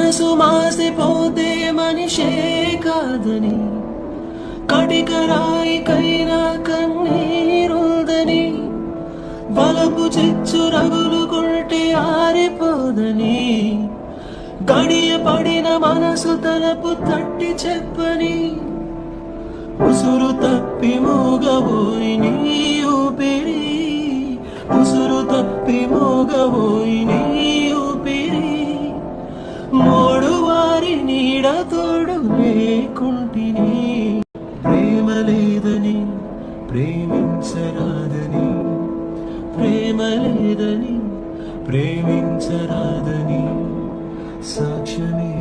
మనసు మాసిపోతే మనిషే కాదని, కటికరాయికైనా కన్నీరుందని, వలపు చిచ్చు రగులుకుంటే ఆరిపోదని, గడియ పడిన మనసు తలపు తట్టి చెప్పని, ఉసురు తప్పి మూగబోయి నీ ఊపిరి, ఉసురు తప్పి మూగబోయి నీ ఊపిరి, మోడు వారి నీడ తోడు లేకుంటిని, ప్రేమ లేదని ప్రేమించరాదని, ప్రేమ లేదని ప్రేమించరాదని సాక్ష్యమే